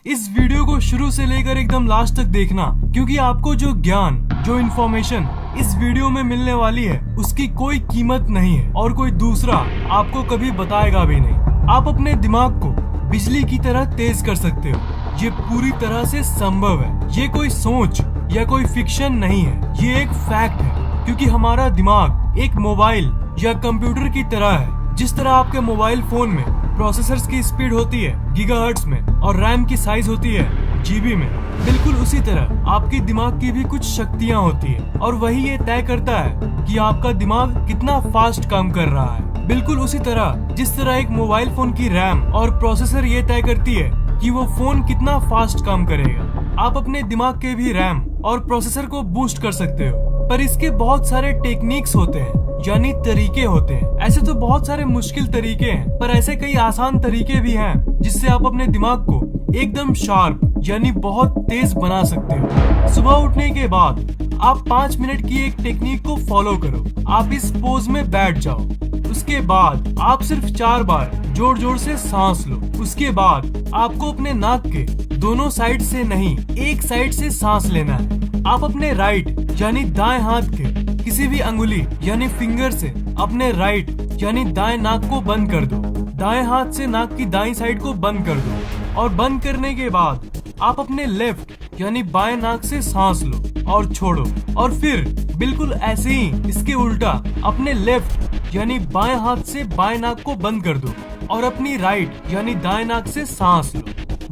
इस वीडियो को शुरू से लेकर एकदम लास्ट तक देखना, क्योंकि आपको जो ज्ञान, जो इन्फॉर्मेशन इस वीडियो में मिलने वाली है उसकी कोई कीमत नहीं है और कोई दूसरा आपको कभी बताएगा भी नहीं। आप अपने दिमाग को बिजली की तरह तेज कर सकते हो। ये पूरी तरह से संभव है। ये कोई सोच या कोई फिक्शन नहीं है, ये एक फैक्ट है। क्योंकि हमारा दिमाग एक मोबाइल या कंप्यूटर की तरह है। जिस तरह आपके मोबाइल फोन में प्रोसेसर्स की स्पीड होती है गीगाहर्ट्ज में और रैम की साइज होती है जीबी में, बिल्कुल उसी तरह आपके दिमाग की भी कुछ शक्तियाँ होती है और वही ये तय करता है कि आपका दिमाग कितना फास्ट काम कर रहा है। बिल्कुल उसी तरह जिस तरह एक मोबाइल फोन की रैम और प्रोसेसर ये तय करती है कि वो फोन कितना फास्ट काम करेगा, आप अपने दिमाग के भी रैम और प्रोसेसर को बूस्ट कर सकते हो। पर इसके बहुत सारे टेक्निक्स होते हैं, यानी तरीके होते हैं। ऐसे तो बहुत सारे मुश्किल तरीके हैं, पर ऐसे कई आसान तरीके भी हैं जिससे आप अपने दिमाग को एकदम शार्प यानी बहुत तेज बना सकते हो। सुबह उठने के बाद आप 5 मिनट की एक टेक्निक को फॉलो करो। आप इस पोज में बैठ जाओ। उसके बाद आप सिर्फ 4 बार जोर जोर से सांस लो। उसके बाद आपको अपने नाक के दोनों साइड से नहीं, एक साइड से सांस लेना है। आप अपने राइट यानी दाएं हाथ के किसी भी अंगुली यानी फिंगर से अपने राइट यानी दाएं नाक को बंद कर दो। दाएं हाथ से नाक की दाईं साइड को बंद कर दो और बंद करने के बाद आप अपने लेफ्ट यानी बाएं नाक से सांस लो और छोड़ो। और फिर बिल्कुल ऐसे ही इसके उल्टा अपने लेफ्ट यानी बाएं हाथ से बाएं नाक को बंद कर दो और अपनी राइट यानी दाएं नाक से सांस लो।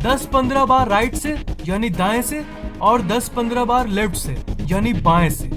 10-15 बार राइट से यानी दाएं से और 10-15 बार लेफ्ट से यानी बाएं से।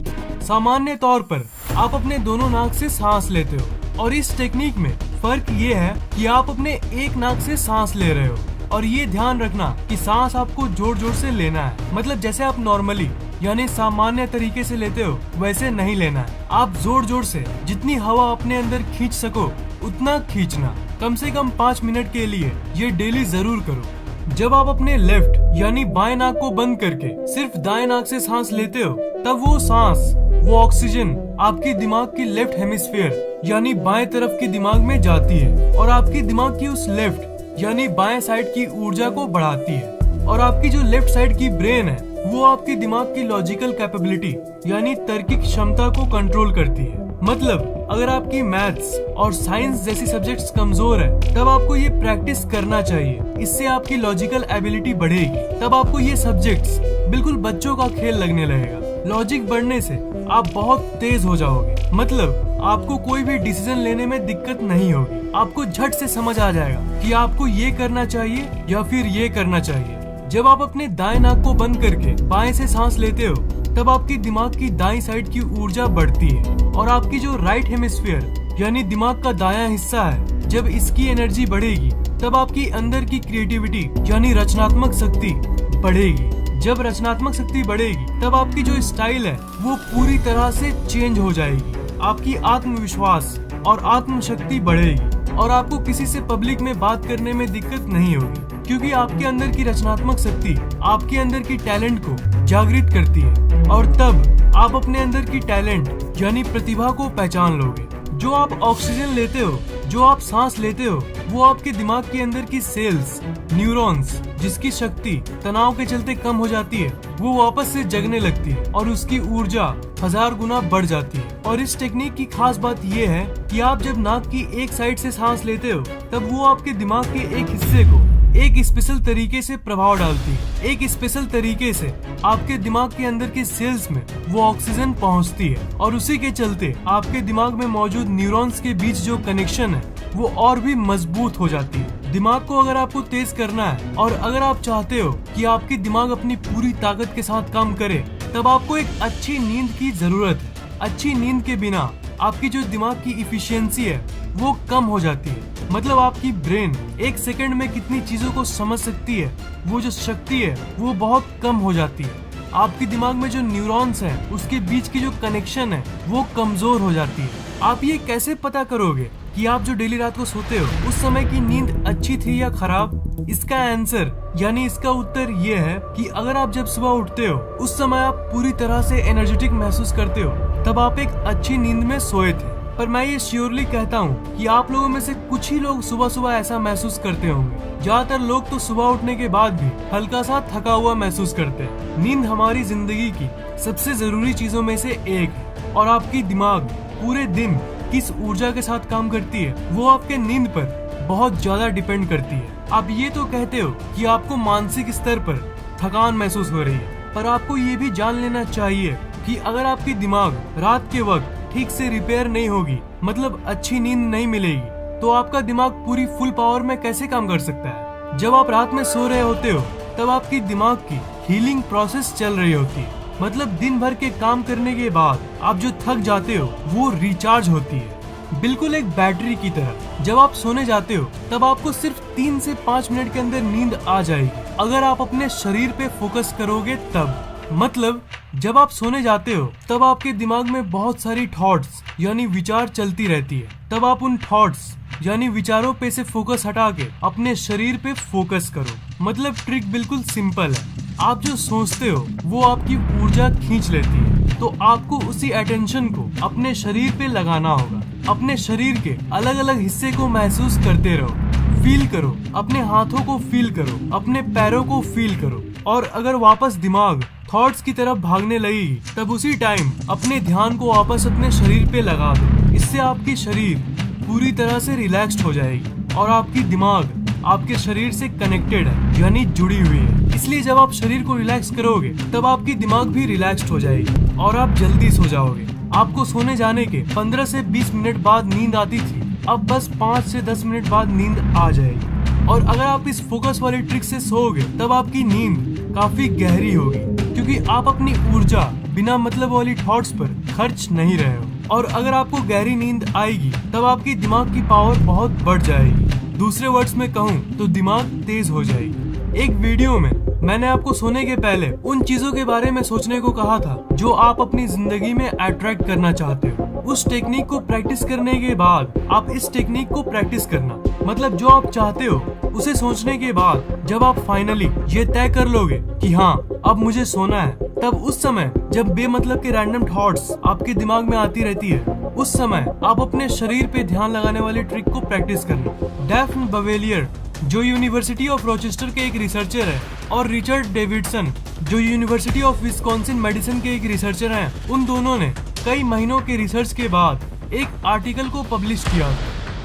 सामान्य तौर पर आप अपने दोनों नाक से सांस लेते हो और इस टेक्निक में फर्क ये है कि आप अपने एक नाक से सांस ले रहे हो। और ये ध्यान रखना कि सांस आपको जोर जोर से लेना है, मतलब जैसे आप नॉर्मली यानी सामान्य तरीके से लेते हो वैसे नहीं लेना है। आप जोर जोर से जितनी हवा अपने अंदर खींच सको उतना खींचना। कम से कम 5 मिनट के लिए ये डेली जरूर करो। जब आप अपने लेफ्ट यानी बाएं नाक को बंद करके सिर्फ दाएं नाक से सांस लेते हो, तब वो सांस, वो ऑक्सीजन आपके दिमाग की लेफ्ट हेमिस्फीयर यानी बाएं तरफ के दिमाग में जाती है और आपके दिमाग की उस लेफ्ट यानी बाएं साइड की ऊर्जा को बढ़ाती है। और आपकी जो लेफ्ट साइड की ब्रेन है वो आपके दिमाग की लॉजिकल कैपेबिलिटी यानी तार्किक क्षमता को कंट्रोल करती है। मतलब अगर आपकी मैथ्स और साइंस जैसी सब्जेक्ट्स कमजोर है, तब आपको ये प्रैक्टिस करना चाहिए। इससे आपकी लॉजिकल एबिलिटी बढ़ेगी। तब आपको ये सब्जेक्ट्स बिल्कुल बच्चों का खेल लगने लगेगा। लॉजिक बढ़ने से आप बहुत तेज हो जाओगे। मतलब आपको कोई भी डिसीजन लेने में दिक्कत नहीं होगी। आपको झट से समझ आ जाएगा कि आपको ये करना चाहिए या फिर ये करना चाहिए। जब आप अपने दाएं नाक को बंद करके बाएं से सांस लेते हो, तब आपके दिमाग की दाईं साइड की ऊर्जा बढ़ती है और आपकी जो राइट हेमिस्फीयर यानी दिमाग का दायां हिस्सा है, जब इसकी एनर्जी बढ़ेगी तब आपकी अंदर की क्रिएटिविटी यानी रचनात्मक शक्ति बढ़ेगी। जब रचनात्मक शक्ति बढ़ेगी तब आपकी जो स्टाइल है वो पूरी तरह से चेंज हो जाएगी। आपकी आत्मविश्वास और आत्मशक्ति बढ़ेगी और आपको किसी से पब्लिक में बात करने में दिक्कत नहीं होगी, क्योंकि आपके अंदर की रचनात्मक शक्ति आपके अंदर की टैलेंट को जागृत करती है। और तब आप अपने अंदर की टैलेंट यानी प्रतिभा को पहचान लोगे। जो आप ऑक्सीजन लेते हो, जो आप सांस लेते हो, वो आपके दिमाग के अंदर की सेल्स, न्यूरॉन्स, जिसकी शक्ति तनाव के चलते कम हो जाती है, वो वापस से जगने लगती है और उसकी ऊर्जा 1000 गुना बढ़ जाती है। और इस टेक्निक की खास बात ये है कि आप जब नाक की एक साइड से सांस लेते हो, तब वो आपके दिमाग के एक हिस्से को एक स्पेशल तरीके से प्रभाव डालती है। एक स्पेशल तरीके से आपके दिमाग के अंदर के सेल्स में वो ऑक्सीजन पहुंचती है और उसी के चलते आपके दिमाग में मौजूद न्यूरॉन्स के बीच जो कनेक्शन है वो और भी मजबूत हो जाती है। दिमाग को अगर आपको तेज करना है और अगर आप चाहते हो कि आपकी दिमाग अपनी पूरी ताकत के साथ काम करे, तब आपको एक अच्छी नींद की जरूरत है। अच्छी नींद के बिना आपकी जो दिमाग की इफिशियंसी है वो कम हो जाती है। मतलब आपकी ब्रेन 1 सेकंड में कितनी चीजों को समझ सकती है, वो जो शक्ति है वो बहुत कम हो जाती है। आपके दिमाग में जो न्यूरॉन्स हैं उसके बीच की जो कनेक्शन है वो कमजोर हो जाती है। आप ये कैसे पता करोगे कि आप जो डेली रात को सोते हो उस समय की नींद अच्छी थी या खराब? इसका आंसर यानी इसका उत्तर ये है कि अगर आप जब सुबह उठते हो उस समय आप पूरी तरह से एनर्जेटिक महसूस करते हो, तब आप एक अच्छी नींद में सोए थे। पर मैं ये श्योरली कहता हूँ कि आप लोगों में से कुछ ही लोग सुबह सुबह ऐसा महसूस करते होंगे। ज्यादातर लोग तो सुबह उठने के बाद भी हल्का सा थका हुआ महसूस करते हैं। नींद हमारी जिंदगी की सबसे जरूरी चीजों में से एक है और आपकी दिमाग पूरे दिन किस ऊर्जा के साथ काम करती है वो आपके नींद पर बहुत ज्यादा डिपेंड करती है। आप ये तो कहते हो कि आपको मानसिक स्तर पर थकान महसूस हो रही है, पर आपको ये भी जान लेना चाहिए कि अगर आपकी दिमाग रात के वक्त ठीक से रिपेयर नहीं होगी, मतलब अच्छी नींद नहीं मिलेगी, तो आपका दिमाग पूरी फुल पावर में कैसे काम कर सकता है। जब आप रात में सो रहे होते हो तब आपकी दिमाग की हीलिंग प्रोसेस चल रही होती है, मतलब दिन भर के काम करने के बाद आप जो थक जाते हो वो रिचार्ज होती है, बिल्कुल एक बैटरी की तरह। जब आप सोने जाते हो तब आपको सिर्फ 3 से 5 मिनट के अंदर नींद आ जाएगी, अगर आप अपने शरीर पे फोकस करोगे तब। मतलब जब आप सोने जाते हो तब आपके दिमाग में बहुत सारी थॉट्स यानी विचार चलती रहती है, तब आप उन थॉट्स यानी विचारों पे से फोकस हटा के अपने शरीर पे फोकस करो। मतलब ट्रिक बिल्कुल सिंपल है, आप जो सोचते हो वो आपकी ऊर्जा खींच लेती है, तो आपको उसी अटेंशन को अपने शरीर पे लगाना होगा। अपने शरीर के अलग अलग हिस्से को महसूस करते रहो, फील करो, अपने हाथों को फील करो, अपने पैरों को फील करो, और अगर वापस दिमाग थॉट्स की तरफ भागने लगेगी तब उसी टाइम अपने ध्यान को वापस अपने शरीर पे लगा दो। इससे आपकी शरीर पूरी तरह से रिलैक्स्ड हो जाएगी और आपकी दिमाग आपके शरीर से कनेक्टेड है यानी जुड़ी हुई है। इसलिए जब आप शरीर को रिलैक्स करोगे तब आपकी दिमाग भी रिलैक्स्ड हो जाएगी और आप जल्दी सो जाओगे। आपको सोने जाने के 15 से 20 मिनट बाद नींद आती थी, अब बस 5 से 10 मिनट बाद नींद आ जाएगी। और अगर आप इस फोकस वाली ट्रिक से सोओगे तब आपकी नींद काफी गहरी होगी, क्योंकि आप अपनी ऊर्जा बिना मतलब वाली थॉट्स पर खर्च नहीं रहे हो। और अगर आपको गहरी नींद आएगी तब आपकी दिमाग की पावर बहुत बढ़ जाएगी। दूसरे वर्ड्स में कहूँ तो दिमाग तेज हो जाएगी। एक वीडियो में मैंने आपको सोने के पहले उन चीजों के बारे में सोचने को कहा था जो आप अपनी जिंदगी में अट्रैक्ट करना चाहते हो। उस टेक्निक को प्रैक्टिस करने के बाद आप इस टेक्निक को प्रैक्टिस करना, मतलब जो आप चाहते हो उसे सोचने के बाद जब आप फाइनली ये तय कर लोगे कि हाँ अब मुझे सोना है, तब उस समय जब बेमतलब के रैंडम थॉट्स आपके दिमाग में आती रहती है, उस समय आप अपने शरीर पे ध्यान लगाने वाली ट्रिक को प्रैक्टिस करना। डैफ्ने बवेलियर जो यूनिवर्सिटी ऑफ रोचेस्टर के एक रिसर्चर है और रिचर्ड डेविडसन जो यूनिवर्सिटी ऑफ विस्कॉन्सिन मेडिसिन के एक रिसर्चर हैं, उन दोनों ने कई महीनों के रिसर्च के बाद एक आर्टिकल को पब्लिश किया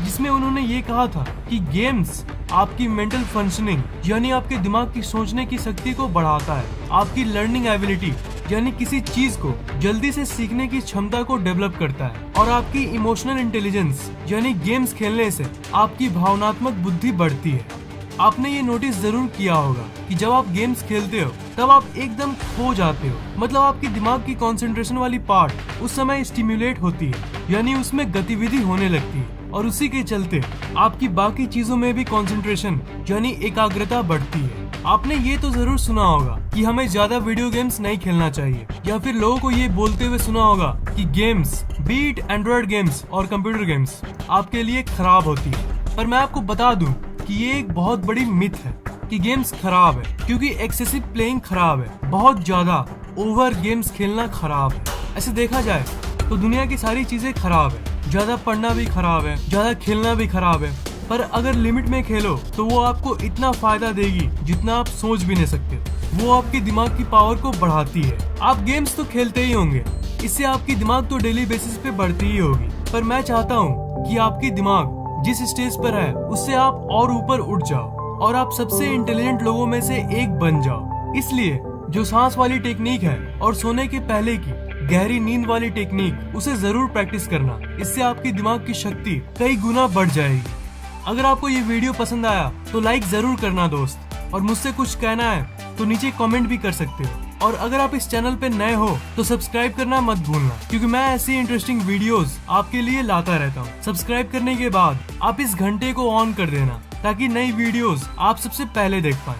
जिसमें उन्होंने ये कहा था कि गेम्स आपकी मेंटल फंक्शनिंग यानी आपके दिमाग की सोचने की शक्ति को बढ़ाता है, आपकी लर्निंग एबिलिटी यानी किसी चीज को जल्दी से सीखने की क्षमता को डेवलप करता है, और आपकी इमोशनल इंटेलिजेंस यानी गेम्स खेलने से आपकी भावनात्मक बुद्धि बढ़ती है। आपने ये नोटिस जरूर किया होगा कि जब आप गेम्स खेलते हो तब आप एकदम खो जाते हो, मतलब आपकी दिमाग की कंसंट्रेशन वाली पार्ट उस समय स्टिम्युलेट होती है यानी उसमें गतिविधि होने लगती है, और उसी के चलते आपकी बाकी चीजों में भी कंसंट्रेशन यानी एकाग्रता बढ़ती है। आपने ये तो जरूर सुना होगा कि हमें ज्यादा वीडियो गेम्स नहीं खेलना चाहिए, या फिर लोगों को ये बोलते हुए सुना होगा कि गेम्स बीट एंड्रॉइड गेम्स और कंप्यूटर गेम्स आपके लिए खराब होती है। पर मैं आपको बता दूं कि ये एक बहुत बड़ी मिथ है कि गेम्स खराब है, क्योंकि एक्सेसिव प्लेइंग खराब है, बहुत ज्यादा ओवर गेम्स खेलना खराब है। ऐसे देखा जाए तो दुनिया की सारी चीजें खराब है, ज्यादा पढ़ना भी खराब है, ज्यादा खेलना भी खराब है, पर अगर लिमिट में खेलो तो वो आपको इतना फायदा देगी जितना आप सोच भी नहीं सकते। वो आपके दिमाग की पावर को बढ़ाती है। आप गेम्स तो खेलते ही होंगे, इससे आपकी दिमाग तो डेली बेसिस पे बढ़ती ही होगी, पर मैं चाहता हूँ कि आपकी दिमाग जिस स्टेज पर है उससे आप और ऊपर उठ जाओ और आप सबसे इंटेलिजेंट लोगों में से एक बन जाओ। इसलिए जो सांस वाली टेक्निक है और सोने के पहले की गहरी नींद वाली टेक्निक, उसे जरूर प्रैक्टिस करना। इससे आपकी दिमाग की शक्ति कई गुना बढ़ जाएगी। अगर आपको ये वीडियो पसंद आया तो लाइक जरूर करना दोस्त, और मुझसे कुछ कहना है तो नीचे कमेंट भी कर सकते हो। और अगर आप इस चैनल पे नए हो तो सब्सक्राइब करना मत भूलना, क्योंकि मैं ऐसी इंटरेस्टिंग वीडियोस आपके लिए लाता रहता हूँ। सब्सक्राइब करने के बाद आप इस घंटे को ऑन कर देना ताकि नई वीडियोस आप सबसे पहले देख पाएं।